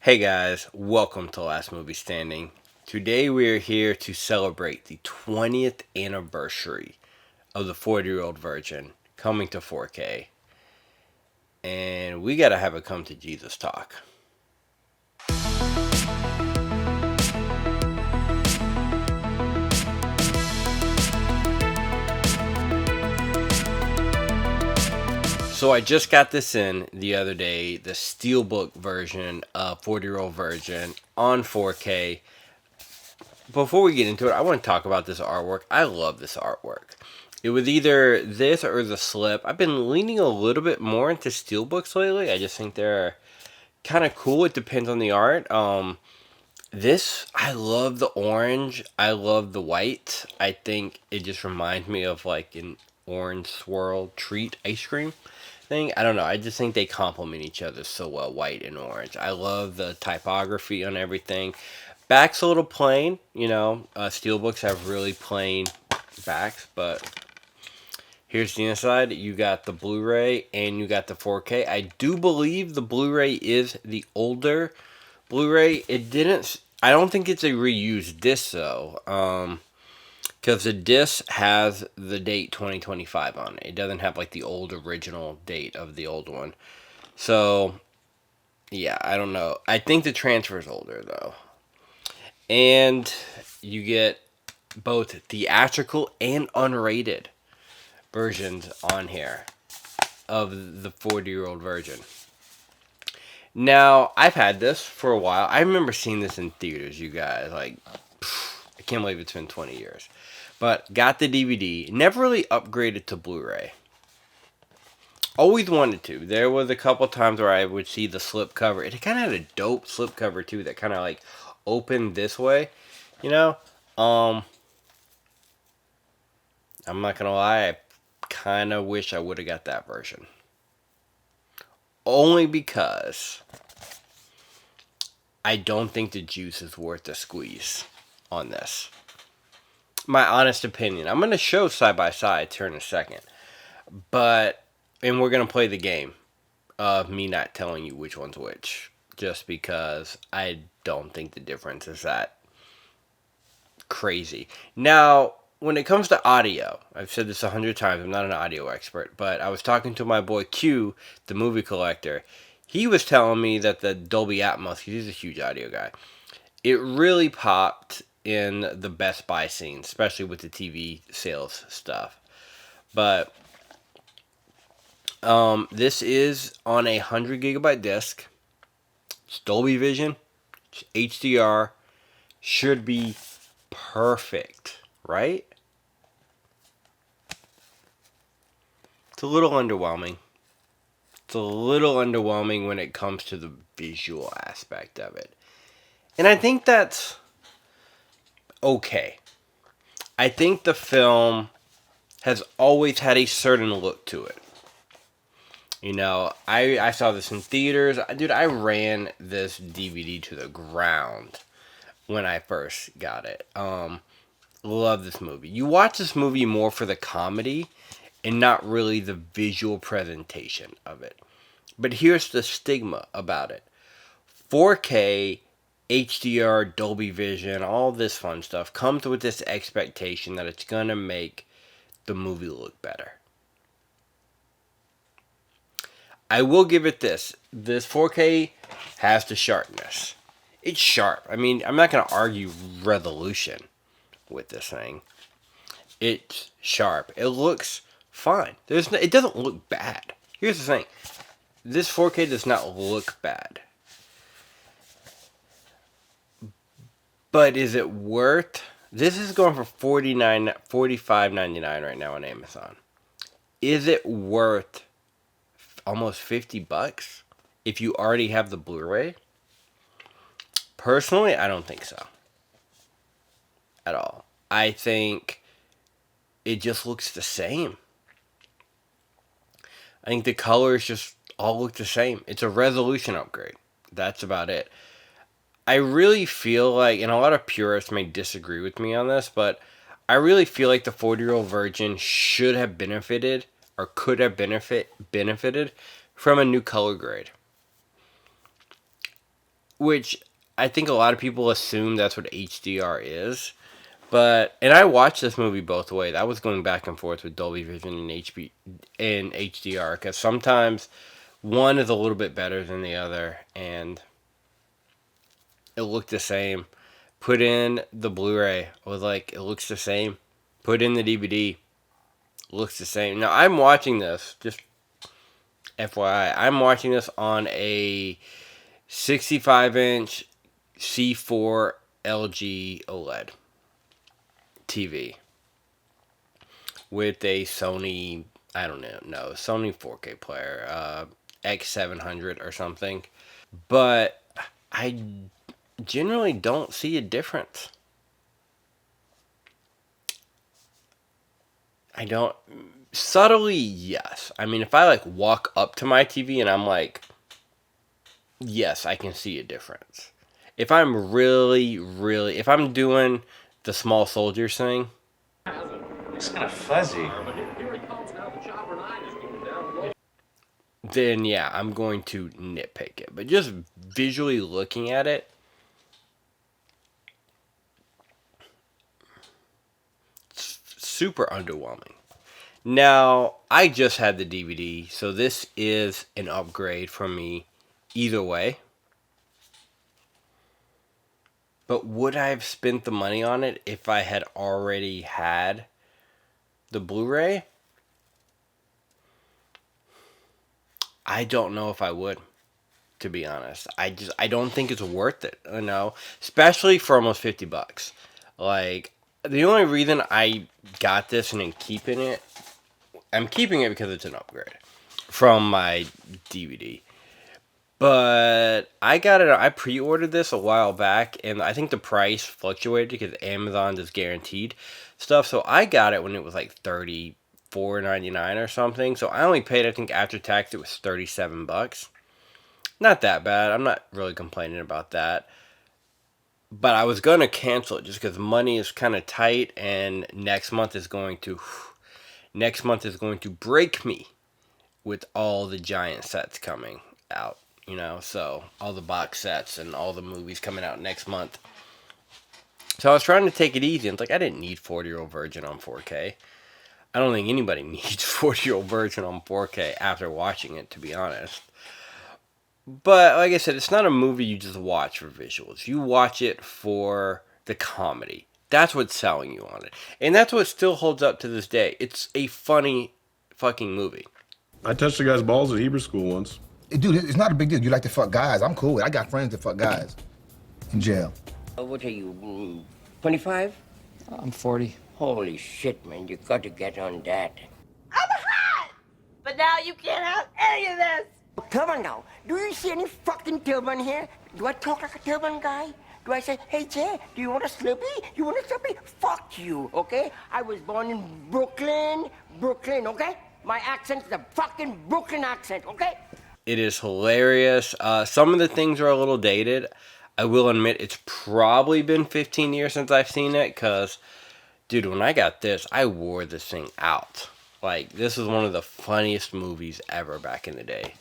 Hey guys, welcome to Last Movie Standing. Today we are here to celebrate the 20th anniversary of the 40 Year Old Virgin coming to 4K. And we gotta have a come to Jesus talk. So I just got this in the other day, the Steelbook version of 40 Year Old Virgin on 4K. Before we get into it, I want to talk about this artwork. I love this artwork. It was either this or the slip. I've been leaning a little bit more into Steelbooks lately. I just think they're kind of cool. It depends on the art. This, I love the orange. I love the white. I think it just reminds me of like an orange swirl treat ice cream thing. I don't know. I just think they complement each other so well, white and orange. I love the typography on everything. Back's a little plain, Steelbooks have really plain backs, but here's the inside. You got the Blu-ray and you got the 4K. I do believe the Blu-ray is the older Blu-ray. I don't think it's a reused disc though, because the disc has the date 2025 on it. It doesn't have like the old original date of the old one. So, yeah, I don't know. I think the transfer is older though. And you get both theatrical and unrated versions on here of the 40 Year Old Virgin. Now, I've had this for a while. I remember seeing this in theaters, you guys. I can't believe it's been 20 years. But got the DVD. Never really upgraded to Blu-ray. Always wanted to. There was a couple times where I would see the slip cover. It kind of had a dope slip cover too that kind of like opened this way, I'm not gonna lie, I kind of wish I would have got that version. Only because I don't think the juice is worth the squeeze on this. My honest opinion. I'm gonna show side by side here in a second, and we're gonna play the game of me not telling you which one's which, just because I don't think the difference is that crazy. Now, when it comes to audio, I've said this 100 times, I'm not an audio expert, but I was talking to my boy Q, the movie collector. He was telling me that the Dolby Atmos, he's a huge audio guy, it really popped in the Best Buy scene, especially with the TV sales stuff. But this is on a 100 gigabyte disc. It's Dolby Vision, it's HDR, should be perfect, right? It's a little underwhelming. It's a little underwhelming when it comes to the visual aspect of it. And I think that's okay. I think the film has always had a certain look to it. I saw this in theaters. Dude, I ran this DVD to the ground when I first got it. Love this movie. You watch this movie more for the comedy and not really the visual presentation of it. But here's the stigma about it. 4K, HDR, Dolby Vision, all this fun stuff comes with this expectation that it's going to make the movie look better. I will give it this. This 4K has the sharpness. It's sharp. I mean, I'm not going to argue resolution with this thing. It's sharp. It looks fine. It doesn't look bad. Here's the thing. This 4K does not look bad. But is it worth... This is going for $45.99 right now on Amazon. Is it worth almost $50 if you already have the Blu-ray? Personally, I don't think so. At all. I think it just looks the same. I think the colors just all look the same. It's a resolution upgrade. That's about it. I really feel like, and a lot of purists may disagree with me on this, but I really feel like the 40-year-old Virgin should have benefited, or could have benefited from a new color grade. which I think a lot of people assume that's what HDR is. But and I watched this movie both ways. I was going back and forth with Dolby Vision and HDR because sometimes one is a little bit better than the other, and it looked the same. Put in the Blu-ray, I was like, it looks the same. Put in the DVD, looks the same. Now I'm watching this, just FYI, I'm watching this on a 65-inch C4 LG OLED TV with a Sony, I don't know, Sony 4K player, X700 or something. But I generally don't see a difference. I don't. Subtly, yes. I mean, if I like walk up to my TV and I'm like, yes, I can see a difference. If I'm really, if I'm doing the small soldiers thing, It's kind of fuzzy. then yeah, I'm going to nitpick it. But just visually looking at it, it's super underwhelming. Now, I just had the DVD, so this is an upgrade for me either way. But would I have spent the money on it if I had already had the Blu-ray? I don't know if I would, to be honest. I don't think it's worth it, especially for almost $50. Like, the only reason I got this and I'm keeping it because it's an upgrade from my DVD. But I pre-ordered this a while back, and I think the price fluctuated because Amazon does guaranteed stuff. So I got it when it was like $34.99 or something. So I only paid, I think after tax, it was $37. Not that bad. I'm not really complaining about that. But I was going to cancel it just because money is kind of tight, and next month is going to break me with all the giant sets coming out. So all the box sets and all the movies coming out next month. So I was trying to take it easy. It's like, I didn't need 40-Year-Old Virgin on 4K. I don't think anybody needs 40-Year-Old Virgin on 4K after watching it, to be honest. But like I said, it's not a movie you just watch for visuals. You watch it for the comedy. That's what's selling you on it. And that's what still holds up to this day. It's a funny fucking movie. I touched a guy's balls at Hebrew school once. Dude, it's not a big deal. You like to fuck guys. I'm cool. I got friends that fuck guys in jail. What are you, 25? I'm 40. Holy shit, man, you got to get on that. I'm hot! But now you can't have any of this! Turban now. Do you see any fucking turban here? Do I talk like a turban guy? Do I say, hey, Jay, do you want a Slurpee? You want a Slurpee? Fuck you, okay? I was born in Brooklyn, okay? My accent's the fucking Brooklyn accent, okay? It is hilarious. Some of the things are a little dated. I will admit it's probably been 15 years since I've seen it, because, dude, when I got this, I wore this thing out. Like, this was one of the funniest movies ever back in the day,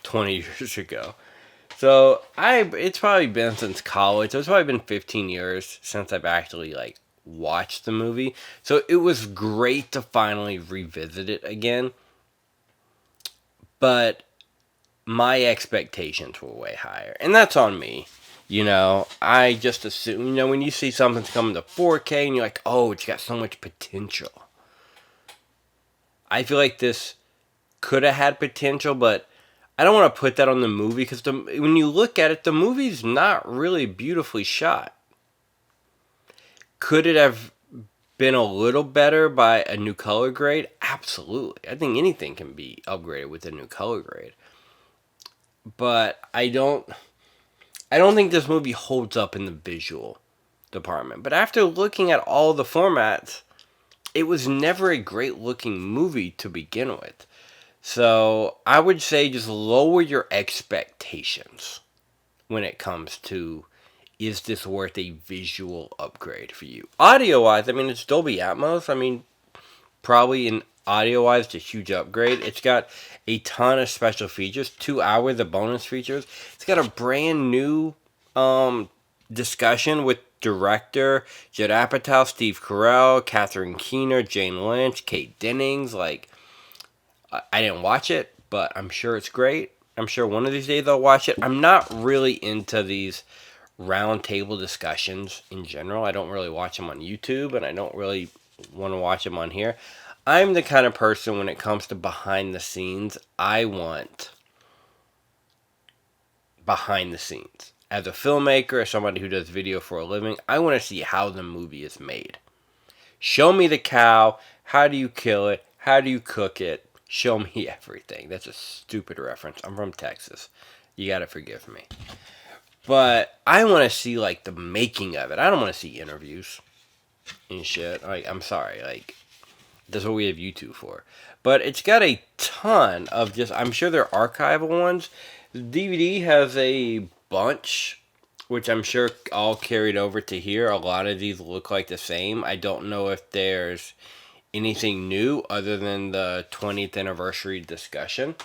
20 years ago. So, it's probably been since college. So it's probably been 15 years since I've actually, like, watched the movie. So it was great to finally revisit it again. But my expectations were way higher. And that's on me. I just assume, when you see something's coming to 4K and you're like, oh, it's got so much potential. I feel like this could have had potential, but I don't want to put that on the movie because when you look at it, the movie's not really beautifully shot. Could it have been a little better by a new color grade? Absolutely. I think anything can be upgraded with a new color grade. But I don't think this movie holds up in the visual department. But after looking at all the formats, it was never a great looking movie to begin with. So I would say just lower your expectations when it comes to, is this worth a visual upgrade for you? Audio-wise, it's Dolby Atmos. Probably in audio-wise, it's a huge upgrade. It's got a ton of special features, 2 hours of bonus features. It's got a brand new discussion with director Judd Apatow, Steve Carell, Catherine Keener, Jane Lynch, Kate Dennings. Like, I didn't watch it, but I'm sure it's great. I'm sure one of these days I'll watch it. I'm not really into these round table discussions in general. I don't really watch them on YouTube, and I don't really want to watch them on here. I'm the kind of person, when it comes to behind the scenes, I want behind the scenes. As a filmmaker, as somebody who does video for a living, I want to see how the movie is made. Show me the cow. How do you kill it? How do you cook it? Show me everything. That's a stupid reference. I'm from Texas. You gotta forgive me. But I want to see, like, the making of it. I don't want to see interviews and shit. Like, I'm sorry. Like, that's what we have YouTube for. But it's got a ton of just, I'm sure they're archival ones. The DVD has a bunch, which I'm sure all carried over to here. A lot of these look like the same. I don't know if there's anything new other than the 20th anniversary discussion,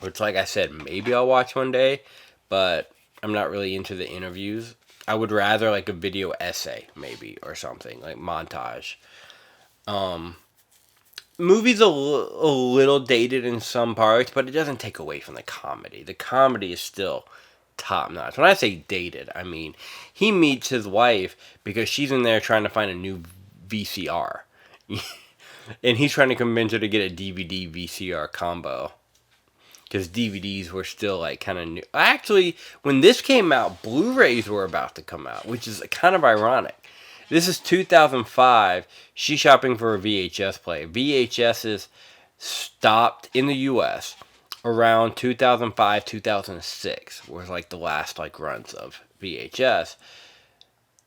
which, like I said, maybe I'll watch one day, but I'm not really into the interviews. I would rather like a video essay, maybe, or something, like montage. Movie's a little dated in some parts, but it doesn't take away from the comedy. The comedy is still top notch. When I say dated, I mean he meets his wife because she's in there trying to find a new VCR. And he's trying to convince her to get a DVD VCR combo. Because DVDs were still like kind of new. Actually, when this came out, Blu-rays were about to come out, which is kind of ironic. This is 2005. She's shopping for a VHS player. VHSs stopped in the US around 2005, 2006. Was like the last like runs of VHS.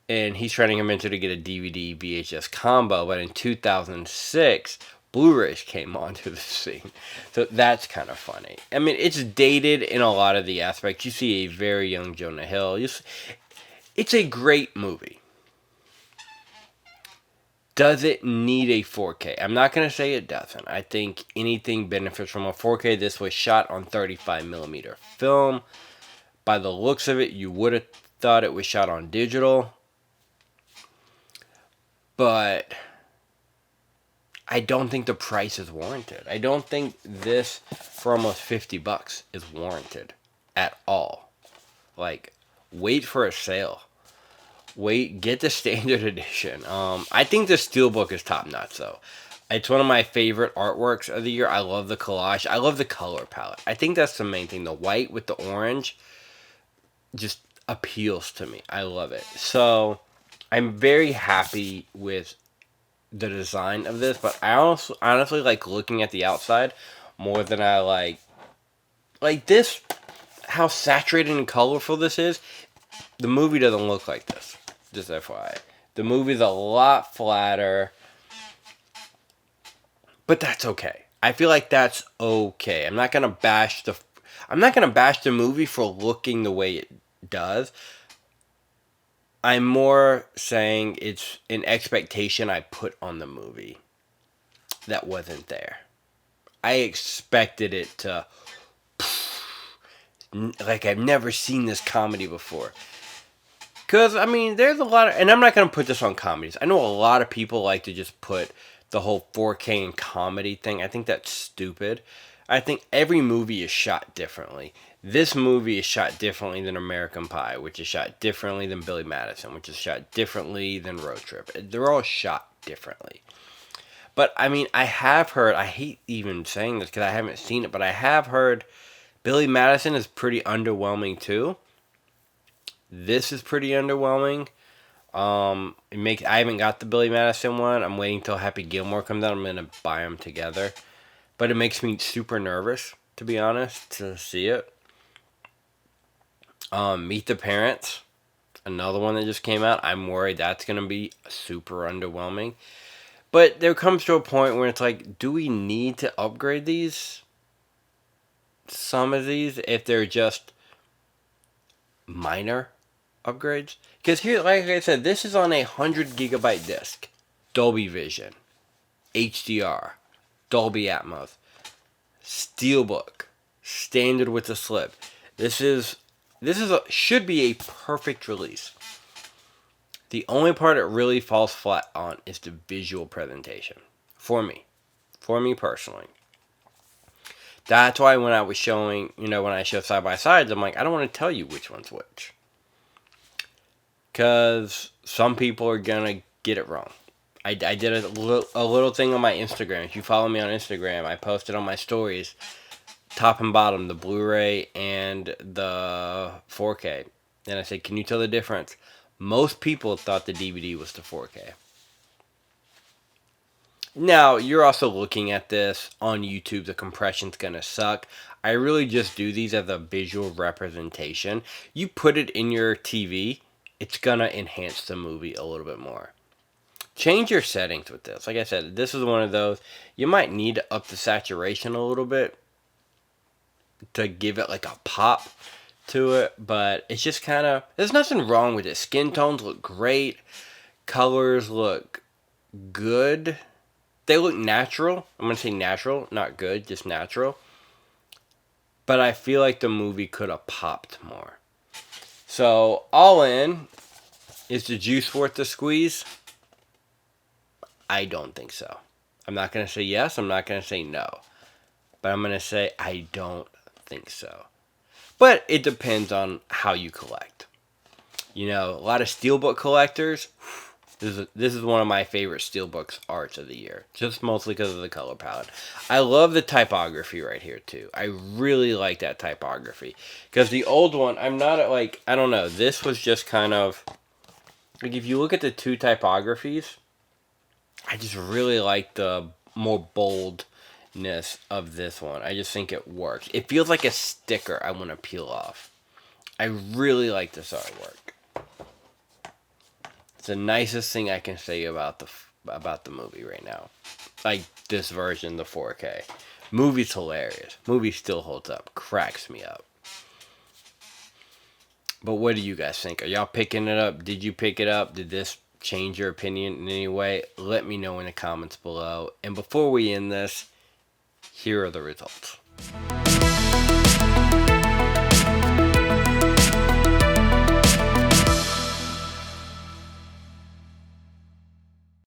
And he's trying to convince her to get a DVD VHS combo. But in 2006, Blu-rays came onto the scene. So that's kind of funny. I mean, it's dated in a lot of the aspects. You see a very young Jonah Hill. It's a great movie. Does it need a 4K? I'm not going to say it doesn't. I think anything benefits from a 4K. This was shot on 35mm film. By the looks of it, you would have thought it was shot on digital. But I don't think the price is warranted. I don't think this for almost $50 is warranted at all. Like, wait for a sale. Wait, get the standard edition. I think the Steelbook is top notch though. It's one of my favorite artworks of the year. I love the collage. I love the color palette. I think that's the main thing. The white with the orange just appeals to me. I love it. So I'm very happy with the design of this, but I also honestly like looking at the outside more than I like this, how saturated and colorful this is. The movie doesn't look like this, just FYI. The movie's a lot flatter, but that's okay. I feel like that's okay. I'm not gonna bash the movie for looking the way it does. I'm more saying it's an expectation I put on the movie that wasn't there. I expected it to, like, I've never seen this comedy before. Because, I mean, there's a lot of, and I'm not going to put this on comedies. I know a lot of people like to just put the whole 4K and comedy thing. I think that's stupid. I think every movie is shot differently. This movie is shot differently than American Pie, which is shot differently than Billy Madison, which is shot differently than Road Trip. They're all shot differently. But, I mean, I have heard, I hate even saying this because I haven't seen it, but I have heard Billy Madison is pretty underwhelming too. This is pretty underwhelming. I haven't got the Billy Madison one. I'm waiting till Happy Gilmore comes out. I'm going to buy them together. But it makes me super nervous, to be honest, to see it. Meet the Parents, another one that just came out. I'm worried that's going to be super underwhelming. But there comes to a point where it's like, do we need to upgrade these? Some of these, if they're just minor upgrades. Because here, like I said, this is on a 100GB disc. Dolby Vision. HDR. Dolby Atmos. Steelbook. Standard with the slip. This is should be a perfect release. The only part it really falls flat on is the visual presentation. For me personally. That's why when I was showing, when I show side by sides, I'm like, I don't want to tell you which one's which. Because some people are going to get it wrong. I did a little thing on my Instagram. If you follow me on Instagram, I posted on my stories, top and bottom, the Blu-ray and the 4K. And I said, can you tell the difference? Most people thought the DVD was the 4K. Now, you're also looking at this on YouTube. The compression's going to suck. I really just do these as a visual representation. You put it in your TV, it's going to enhance the movie a little bit more. Change your settings with this. Like I said, this is one of those. You might need to up the saturation a little bit to give it like a pop to it. But it's just kind of... There's nothing wrong with it. Skin tones look great. Colors look good. They look natural. I'm going to say natural, not good, just natural. But I feel like the movie could have popped more. So, all in, is the juice worth the squeeze? I don't think so. I'm not going to say yes, I'm not going to say no. But I'm going to say I don't think so. But it depends on how you collect. A lot of Steelbook collectors... This is one of my favorite Steelbook arts of the year. Just mostly because of the color palette. I love the typography right here, too. I really like that typography. Because the old one, I'm not like... I don't know. This was just kind of... Like, if you look at the two typographies... I just really like the more boldness of this one. I just think it works. It feels like a sticker I want to peel off. I really like this artwork. It's the nicest thing I can say about the movie right now. Like this version, the 4K. Movie's hilarious. Movie still holds up. Cracks me up. But what do you guys think? Are y'all picking it up? Did you pick it up? Did this change your opinion in any way? Let me know in the comments below. And before we end this, here are the results.